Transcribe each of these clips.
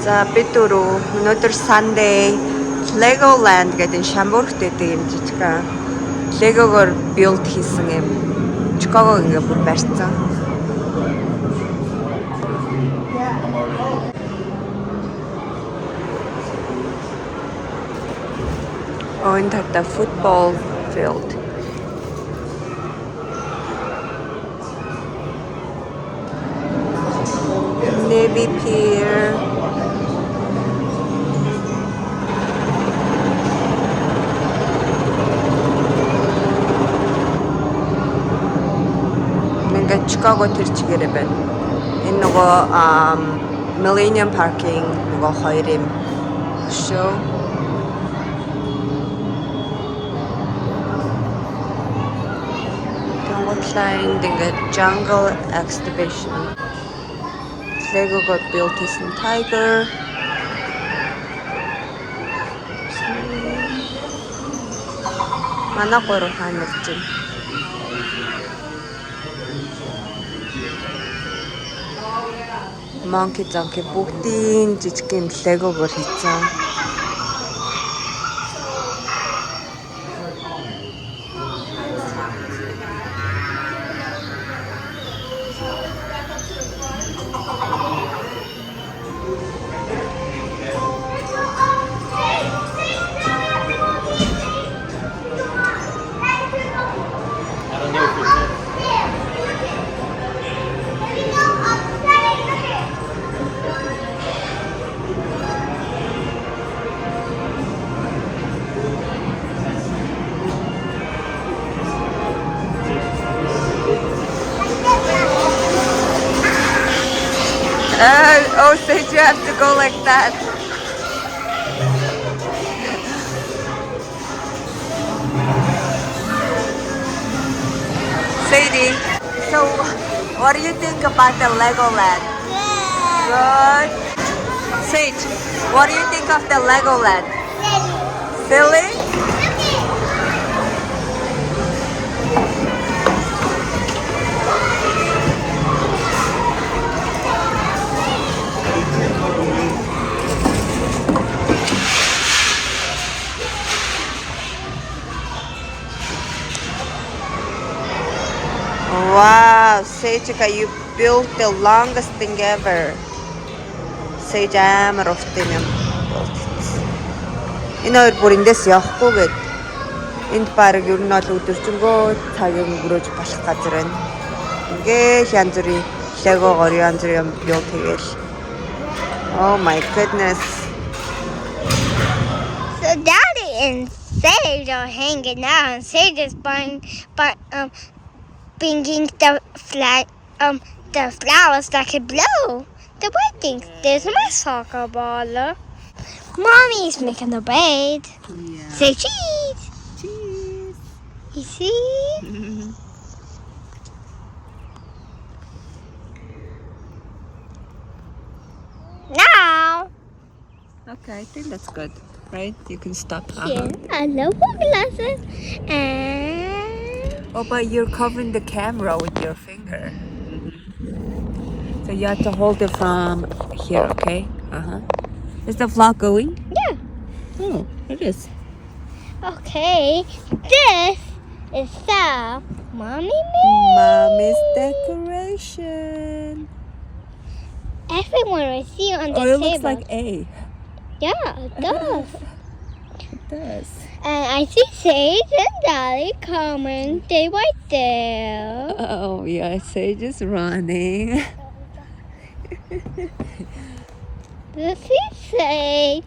За бид дөрөв өнөөдөр Sunday Legoland гэдэг Шамбургт байдаг юм жижигхэн Легогоор build хийсэн юм. Чикагог ингээ бүр барьсан. On the football field. Navy Pier. Ингээ Чикаго тэр чигээрээ байна. Энэ нөгөө Millennium Parking нөгөө хоёр юм шүү. Line ингээд jungle exhibition. Lego got built is in tiger. Манайгоор ханарч байна. Monkey Donkey бүгдийн жижигхэн Lego-гоор хийсэн. Oh, so you have to go like that. Sadie, so what do you think about the Legoland? Good. Sage, what do you think of the Legoland? Silly? Wow, Sage, you built the longest thing ever. Sage амар уртын юм. Энэ хоёр бүр эндээс явахгүйгээд энд баг ер нь бол өдөржингөө цаг өнгөрөөж болох газар байна. Ингээ янз бүрийн Lego-гоор янз бүрийн build хийгээл. Oh my goodness. So Daddy and Sage are hanging out, and Sage is bringing the flowers that can blow. The wedding. There's my soccer ball. Mommy's making the bed. Yeah. Say cheese. Cheese. You see? Now. Okay, I think that's good, right? You can stop. Yeah, I love my glasses. And Oh, but you're covering the camera with your finger. So you have to hold it from here, okay? Is the vlog going? yeah. Oh, it is. Okay. This is the mommy made. Mommy's decoration. Everyone will see on the Oh, it table. looks like A. Yeah, it does. It does. And I see Sage and Daddy coming. They right there. Oh, yeah, Sage is running. This is Sage.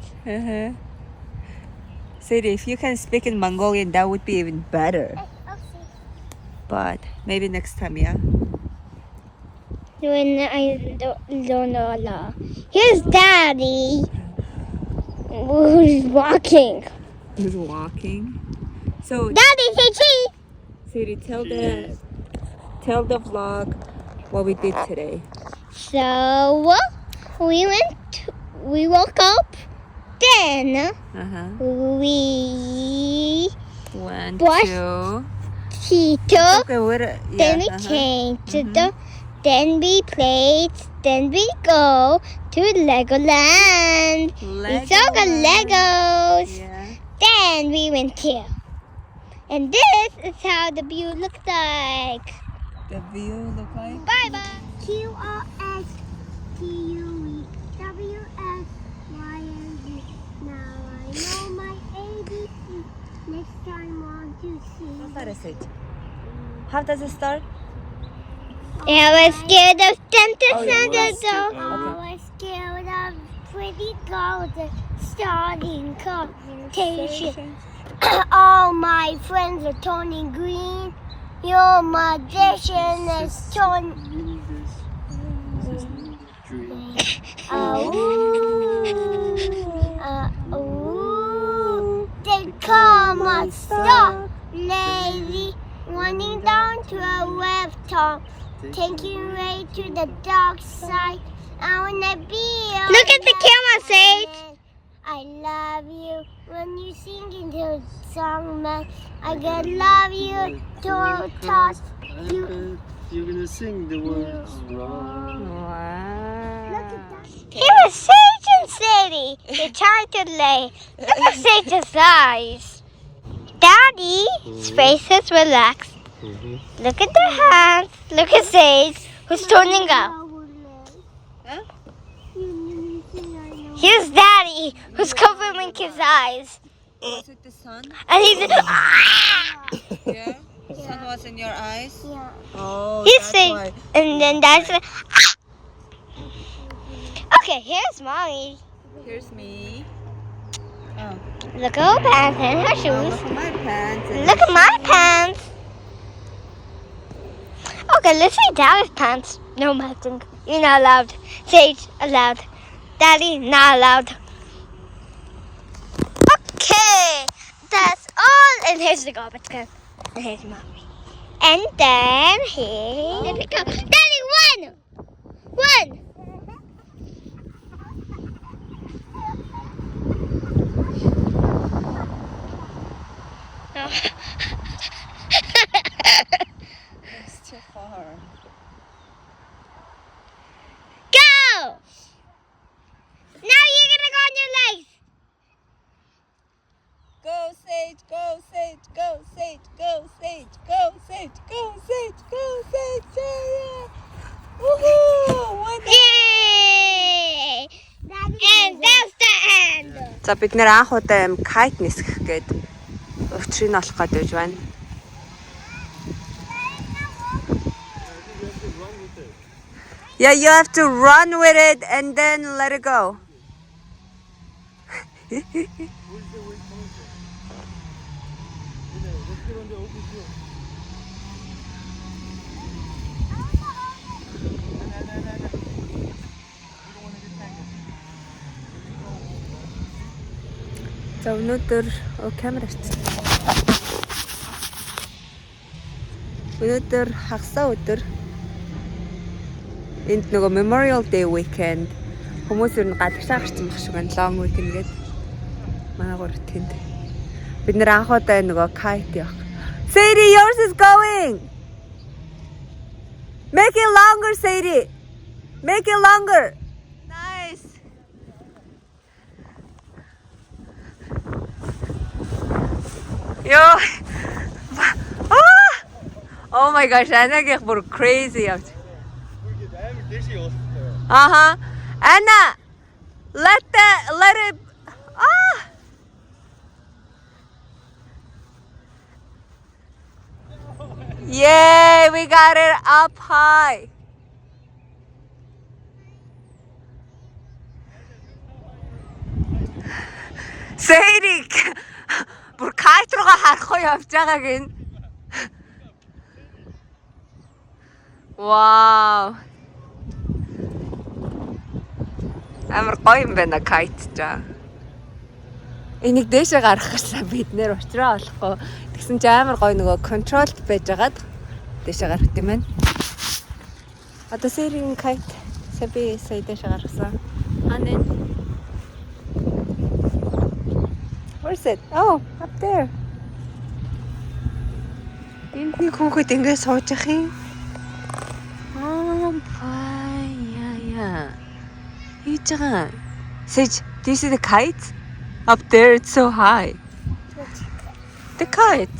Sadie, if you can speak in Mongolian, that would be even better. But maybe next time, yeah? When I don't know. Here's Daddy. Who's walking. Who's walking? So, Daddy, say cheese. Sadie, tell the vlog what we did today. So we woke up. Then we Went brushed to teeth. Okay, what? Then we came to the. Then we played then we go to Legoland. We saw the Legos. Yeah. Then we went here. And this is how the view looks like. The view look like. Bye bye. QRSTUVWXYZ. Now I know my ABC. Next time want to see. How does it start? I was scared of dentists Oh, yeah, and you were the scared. dog. I was scared of pretty girls starting competition. All my friends are turning green. Your magician is turning. They come a stop, lady, running down to a left top, taking way to the dark side. I wanna be. Look at the camera, Sage. I love you when you sing into a song, man. I gotta love you to toss you. You're gonna sing the words wrong. Wow. Here is Sage and Sadie. They're trying to lay. Look at Sage's eyes. Daddy's face is relaxed. Look at their hands. Look at Sage, who's turning up. Huh? Here's Daddy, who's covering his eyes. Was it the sun? And he's... Yeah. Sun was in your eyes. Yeah. Oh, He's that's saying, why. and then Daddy's like... Okay, here's Mommy. Here's me. Oh. Look at her pants and her Oh, shoes. look at my pants. and Look at my pants. Okay, let's see Daddy's pants. No matching. You're not allowed. Sage, allowed. Daddy, not allowed. Okay, that's all. And here's the garbage can. And here's Mommy. And then here we go. Daddy, one! One! It's too far. Go! Now you're gonna go on your legs. Go Sage, go Sage, go Sage, go Sage, go Sage, go Sage, go Sage. Yeah. Woohoo! Yay! And that's the end. За бид нэр анх удаа юм кайт нисгэх гээд учрыг нь олох гээд байж байна. Yeah, you have to run with it and then let it go. За өнөөдөр камераач. Өнөөдөр хагасаа өдөр. Энд нөгөө Memorial Day weekend хүмүүс ер нь гадагшаа гарсан байх шиг байна. Long weekend гээд манай гурав тэнд. Бид нэр анх удаа нөгөө kite явах. Sadie, yours is going. Make it longer, Sadie. Make it longer. Nice. Yo. Oh my gosh, Anna бүр crazy явж. Anna, let it. Yay, we got it up high. Sadie, бүр кайт руугаа харахгүй явж байгааг энэ. Wow. Амар гоё юм байна кайт жаа. Энийг дээшээ гаргах гэсэн бид нэр уучраа олохгүй. Тэгсэн чи амар гоё нөгөө контролд байж байгаад дээшээ гаргах юм байна. Одоо сэрийн кайт сая дээшээ гаргасан. Анэн. Where's it? Oh, up there. Энд нэг хүүхэд ингэ сууж ах юм. 있잖아. Sage, do you see the kite? Up there, it's so high. The kite.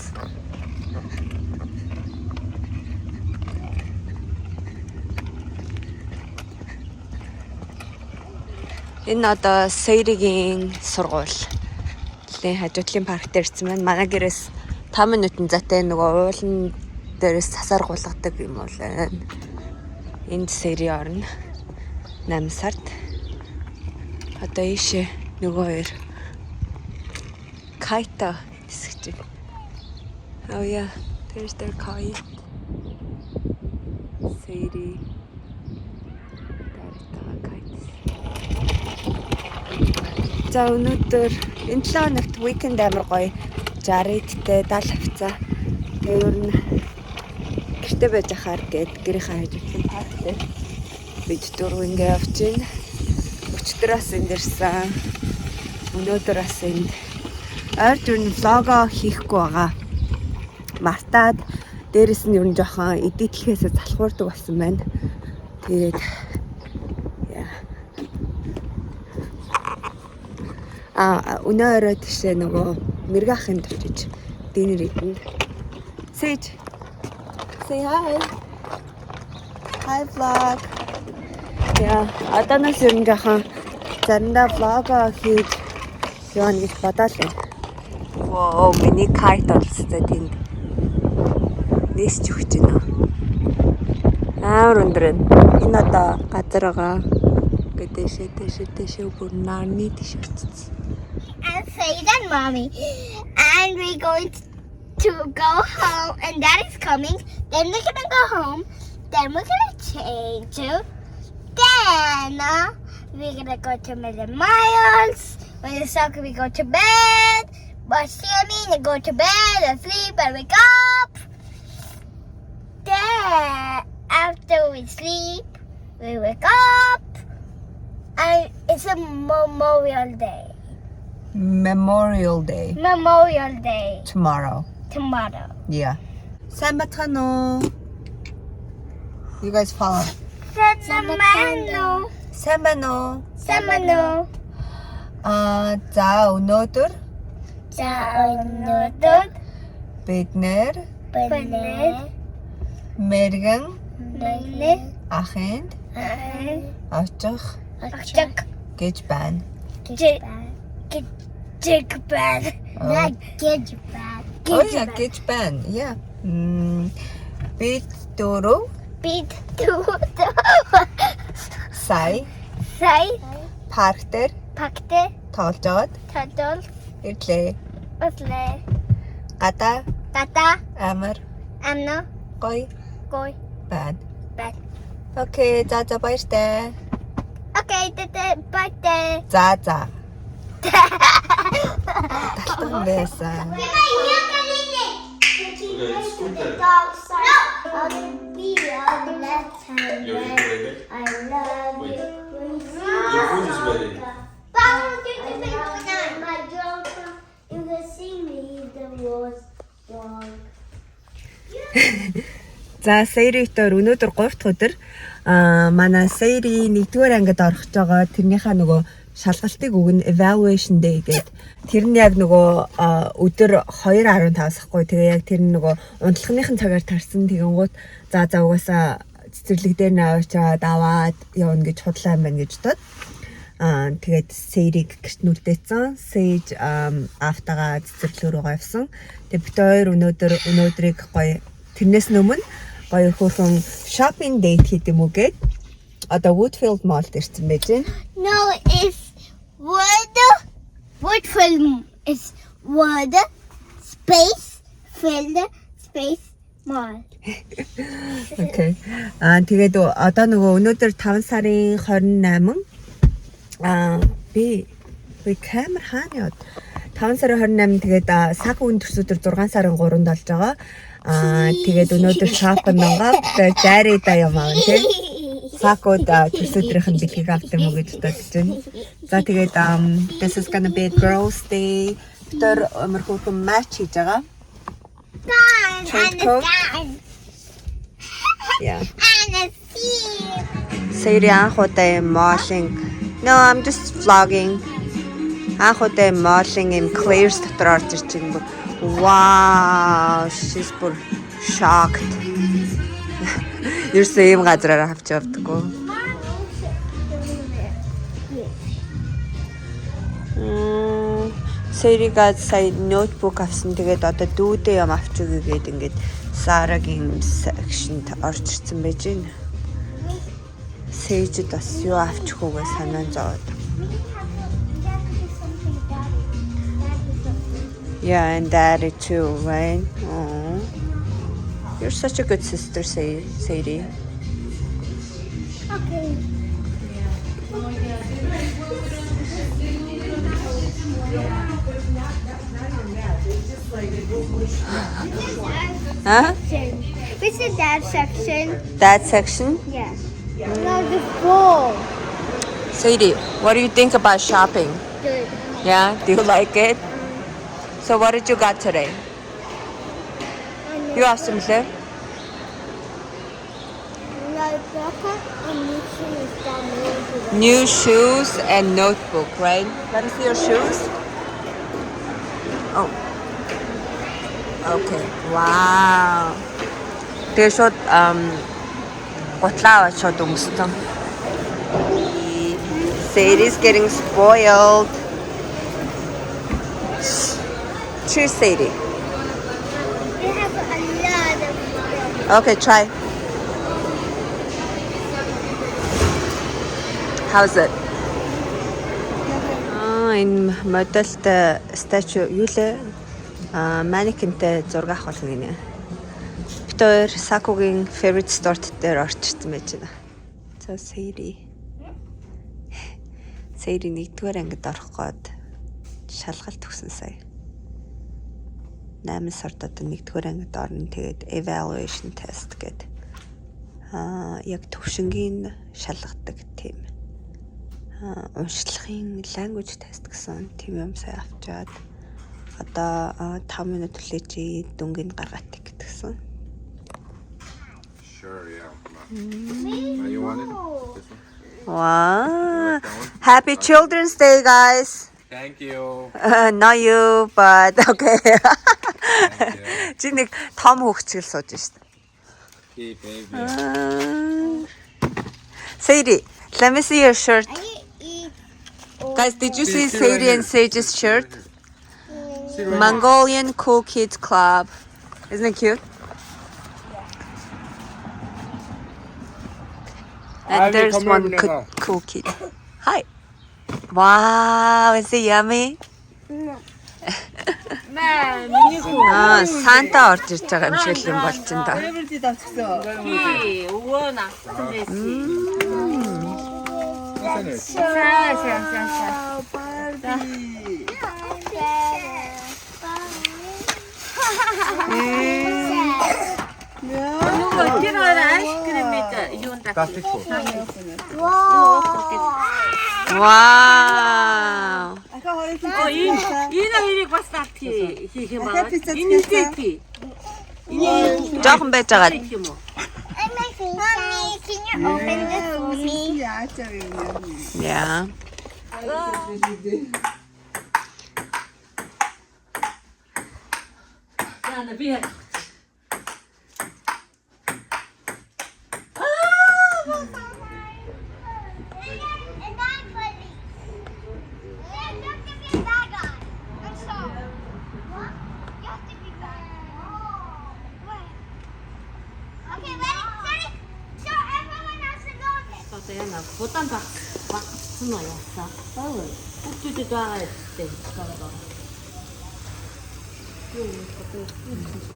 Энэ одоо Сэйригийн сургууль. Хажуудлын парк дээр ирсэн байна. Манай гэрээс 5 минутын зайтай нөгөө уулан дээрээс сасаар гулгадаг юм уу лээ. Энд Сэйри орно. 8 сард. Одоо ийшээ нөгөө хоёр кайта хэсэгч. Oh yeah, there's their kite. Сэйри. За өнөөдөр энэ 7 хоногт weekend амар гоё 60-тэй 70 хавцаа. Тэгээ ер нь гэртээ байж ахаар гээд гэрийнхаа хажуудлын парк дээр бид дөрөв ингээ явж байна. Өчтөрөөс энд ирсэн. Өнөөдөр бас энд ойр ер нь влого хийхгүй байгаа. Мартаад дээрэс нь ер нь жоохон эдитлэхээс залхуурдаг болсон байна. Тэгээд өнөө орой тийшээ нөгөө мэрэгахын очиж динер идэн. Sage, say hi. Hi vlog. Одооноос ер нь жоохон заримдаа влог хийж явна гэж бодоод байна. Воо, миний kite олстой тэнд. Нээсч өгч байна. Амар өндөр энэ. Энэ одоо газар байгаа. Дэшээ бүр нарны тийш очиж. And Sage and Mommy. And we're going to go home. And Daddy's coming. Then we're going to go home. Then we're going to change. Then we're going to go to Million Miles. When it's soccer, we go to bed. Watch TV and go to bed and sleep and wake up. Then after we sleep, we wake up. And it's a Memorial Day. Memorial Day. Memorial Day. Tomorrow. Tomorrow. Yeah. Сайн бацгаано. You guys follow. Samano. Сайн Samano. За өнөөдөр Өнөөдөр бид нэр мэргэн ахынд очих гэж байна. Jigban. Not Gijban. Oh yeah, гэж байна. Yeah. Бид дөрөв Beat to сая say парк дээр Pakte тоглож байгаад Tadol ирлээ. Usle Гадаа Tata амар Amno гоё Goy байна. Bad. Окей, за баяртай. Okay, birthday. За. Талтан байсан. I love you. Your food is ready. You can see me the was wrong. За Сэйритээр өнөөдөр 3 дахь өдөр манай Сэйри 1-р ангид орох гэж байгаа. Тэрнийхээ нөгөө шалгалтыг өгнө evaluation day гэдэг. Тэр нь яг нөгөө өдөр 2:15-аас ахгүй. Тэгээ яг тэр нөгөө унтлагынхын цагаар тарсан тэгэнгუთ за угаасаа цэцэрлэг дээр нь аваачаад аваад явна гэж худлаа юм байна гэж бодоод тэгээд Сэйриг гэрт нүлдээсэн. Сэж автагаа цэцэрлэг рүү явсан. Тэгээд бид хоёр өнөөдрийг гоё тэрнээс өмнө гоё хөөрхөн shopping date хийх юм уу гээд одоо Woodfield Mall ирсэн байж байна. No, it's Woodfield is wood space filled space mall. Окей. Тэгээд одоо нөгөө өнөөдөр 5 сарын 28 би камер хаана яд 5 сарын 28 тэгээд сак үн төрсөдөр 6 сарын 3-нд болж байгаа. Тэгээд өнөөдөр шопинг байгаа. Дайрыда юм аа тийм. Сакод төрсөдрийнх нь бэлгийг авт юм уу гэж бодож байна. За тэгээд this is gonna be a girls day. Тэр өмөрхөн матч хийж байгаа. Gun and a gun. Yeah. And a seat. Sadie анх удаа modeling. No, I'm just vlogging. Анх удаа modeling in Claire's дотор орж ирж байгаа. Wow, she's бүр shocked. Ерөөсөө ийм газараар авч явдаггүй. Сэрига сая ноутбук авсан. Тэгээд одоо дүүдээ юм авч өгье гээд ингээд Сарагийн секшнд орж ирсэн байж байна. Сэжид бас юу авчих үгээ санаан зовоод. Yeah, and daddy too, right? Oh, you're such a good sister, Sadie. Okay. Huh? What's the dad section? That section? Yeah. No, the bowl. Sadie, what do you think about shopping? Good. Yeah, do you like it? So what did you got today? You have some left? New shoes and notebook, right? Let me see your shoes. Oh. Okay. Wow. Тэгээ шууд готлаа шууд өмссөн. Sadie's getting spoiled. Cheers, Sadie. We have a lot of them. Okay, try. How's it? Энэ модельтэй стату юу лээ? Манекентэй зураг авах болно гинэ. Бид хоёр Сакугийн favorite store дээр орчихсон байж байна. За Sadie. Sadie нэгдүгээр ангид орох гээд шалгалт өгсөн сая. 8 сард одоо нэгдүгээр ангид орно. Тэгээд evaluation test гэдэг. Яг төвшингийн шалгадаг тийм. Уншлагын language test гэсэн тийм юм сая авчаад одоо 5 минут хүлээж дүнгийн гаргаад гэдгсэн. Sure, yeah. Now you want it? This one? Wow. Happy Children's Day, guys. Thank you. Not you, but okay. Thank you. Чи нэг том хөвчгөл сууж шít. Hey, baby. Sadie, let me see your shirt. I eat. Guys, did you see Sit right Sadie and here. Sage's shirt? Sit right Mongolian Cool Kids Club. Isn't it cute? And Ivy, there's come one over now. cool kid. Hi. Wow, is it yummy? Санта орж ирж байгаа юм шиг юм болж байна да. Wow. Жоохон байж байгаа. Mommy, can you open this for me? Yeah. 보단 박스 넣었어. 꼭지도 좋아했대.